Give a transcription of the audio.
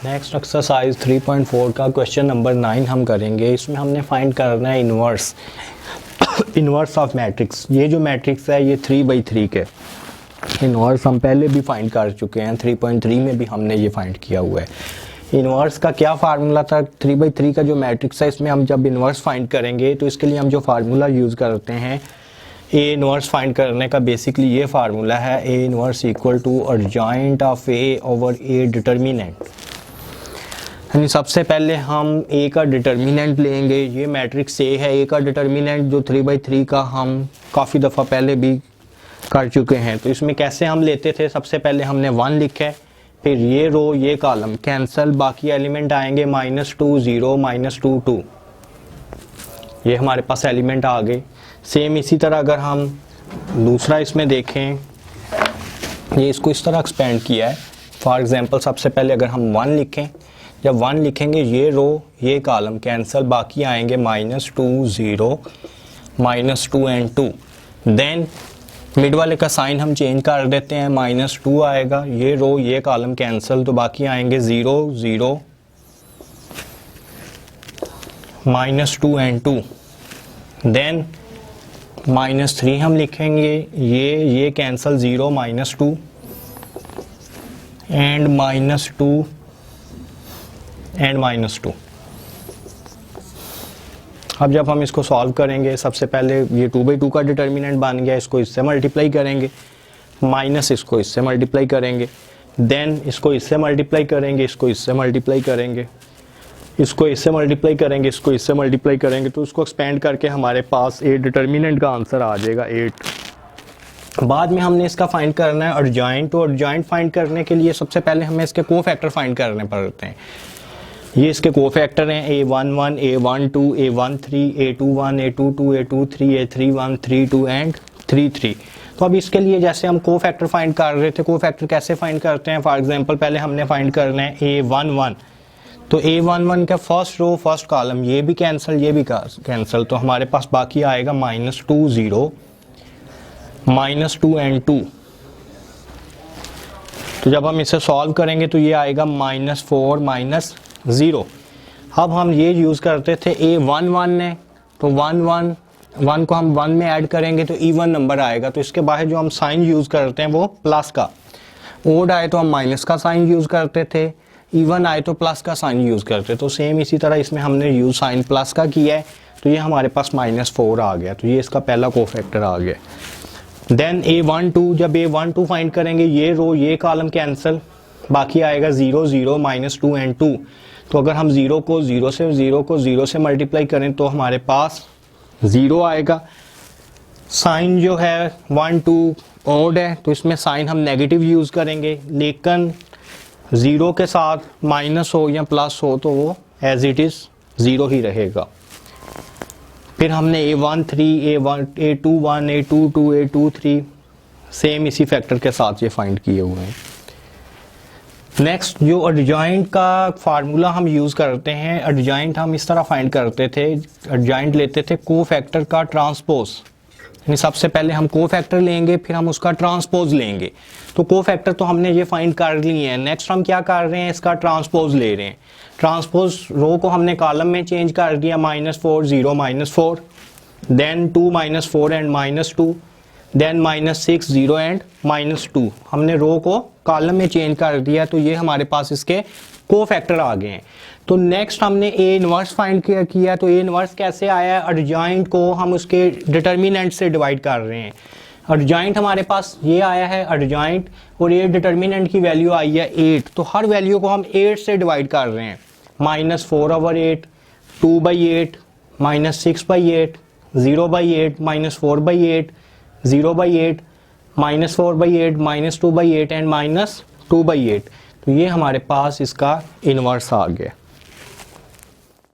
Next exercise 3.4 का question number 9 हम करेंगे। इसमें हमने फाइंड करना है इन्वर्स इन्वर्स ऑफ मैट्रिक्स। ये जो मैट्रिक्स है ये 3/3 के इन्वर्स हम पहले भी फाइंड कर चुके हैं, 3.3 में भी हमने ये फाइंड किया हुआ है। इन्वर्स का क्या फार्मूला था? 3/3 का जो मैट्रिक्स है इसमें हम जब इन्वर्स फाइंड करेंगे तो इसके लिए हम जो फार्मूला यूज़ करते हैं ए इन्वर्स फाइंड करने का, बेसिकली ये फार्मूला है A inverse equal to adjoint of A over A determinant. यानी सबसे पहले हम ए का डिटर्मिनेंट लेंगे। ये मैट्रिक्स ए है, ए का डिटर्मिनेंट जो 3/3 का हम काफ़ी दफ़ा पहले भी कर चुके हैं। तो इसमें कैसे हम लेते थे? सबसे पहले हमने 1 लिखा है, फिर ये रो ये कॉलम कैंसल, बाकी एलिमेंट आएंगे -2 0 -2 2। ये हमारे पास एलिमेंट आ गए। सेम इसी तरह अगर हम दूसरा इसमें देखें, ये इसको इस तरह एक्सपेंड किया है। फॉर एग्जांपल सबसे पहले अगर हम 1 लिखें, जब 1 लिखेंगे ये रो ये कॉलम कैंसल, बाकी आएंगे -2 0 -2 एंड 2। देन मिड वाले का साइन हम चेंज कर देते हैं, -2 आएगा, ये रो ये कॉलम कैंसल, तो बाकी आएंगे 0 0 -2 एंड 2। देन -3 हम लिखेंगे, ये कैंसल 0 -2 एंड -2 एंड -2। अब जब हम इसको सॉल्व करेंगे, सबसे पहले ये 2/2 का डिटर्मिनेंट बन गया, इसको इससे मल्टीप्लाई करेंगे, माइनस इसको इससे मल्टीप्लाई करेंगे, देन इसको इससे मल्टीप्लाई करेंगे, इसको इससे मल्टीप्लाई करेंगे, इसको इससे मल्टीप्लाई करेंगे, इसको इससे मल्टीप्लाई करेंगे, तो उसको एक्सपेंड करके हमारे पास ए डिटर्मिनेंट का आंसर आ जाएगा 8। बाद में हमने इसका फाइंड करना है एडजॉइंट। तो एडजॉइंट फाइंड करने के लिए सबसे पहले हमें इसके कोफैक्टर फाइंड करने पड़ते हैं। ये इसके कोफैक्टर हैं A11 A12 A13 A21 A22 A23 A31 32 and 33। तो अब इसके लिए जैसे हम कोफैक्टर फाइंड कर रहे थे, कोफैक्टर कैसे फाइंड करते हैं? फॉर एग्जांपल पहले हमने फाइंड करना है A11, तो A11 का फर्स्ट रो फर्स्ट कॉलम ये भी कैंसिल ये भी कैंसिल, तो हमारे पास बाकी आएगा -2 0 -2 एंड 2। तो जब हम इसे सॉल्व करेंगे तो ये आएगा -4 -0। अब हम ये यूज़ करते थे A11 ने, तो 1 को हम 1 में ऐड करेंगे तो इवन नंबर आएगा। तो इसके बाहर जो हम साइन यूज़ करते हैं वो प्लस का, ओड आए तो हम माइनस का साइन यूज़ करते थे, इवन आए तो प्लस का साइन यूज़ करते। तो सेम इसी तरह इसमें हमने यूज़ साइन प्लस का किया है, तो ये हमारे पास -4 आ गया, तो ये इसका पहला कोफैक्टर आ गया। देन A12, जब A12 फाइंड करेंगे, ये रो ये कॉलम कैंसिल, बाकी आएगा 0 0 -2 एंड 2। तो अगर हम 0 को 0 से मल्टीप्लाई करें तो हमारे पास 0 आएगा। साइन जो है 1 2 ओड है, तो इसमें साइन हम नेगेटिव यूज़ करेंगे, लेकिन 0 के साथ माइनस हो या प्लस हो तो वो एज इट इज़ 0 ही रहेगा। फिर हमने A13 A21 A22 A23 same इसी फैक्टर के साथ ये फाइंड किए हुए हैं। नेक्स्ट जो एडजॉइंट का फार्मूला हम यूज़ करते हैं, एडजॉइंट हम इस तरह फाइंड करते थे, एडजॉइंट लेते थे कोफैक्टर का ट्रांसपोज। यानी सबसे पहले हम कोफैक्टर लेंगे, फिर हम उसका ट्रांसपोज लेंगे। तो कोफैक्टर तो हमने ये फाइंड कर लिए हैं, नेक्स्ट हम क्या कर रहे हैं, इसका ट्रांसपोज ले रहे हैं। ट्रांसपोज रो को हमने कॉलम में चेंज कर दिया, -4 0 -4, देन 2 -4 एंड -2, देन -6 0 एंड -2। हमने रो को कॉलम में चेंज कर दिया, तो ये हमारे पास इसके कोफैक्टर आ गए हैं। तो नेक्स्ट हमने ए इन्वर्स फाइंड किया। तो ए इन्वर्स कैसे आया? एडजॉइंट को हम उसके डिटर्मिनेंट से डिवाइड कर रहे हैं। एडजॉइंट हमारे पास ये आया है एडजॉइंट, और ये डिटर्मिनेंट की वैल्यू आई है 8, तो हर वैल्यू को हम 8 से डिवाइड कर रहे हैं। -4/8, 2/8, -6/8, 0/8, -4/8, 0/8, -4/8, -2/8 एंड -2/8। तो ये हमारे पास इसका इन्वर्स आ गया।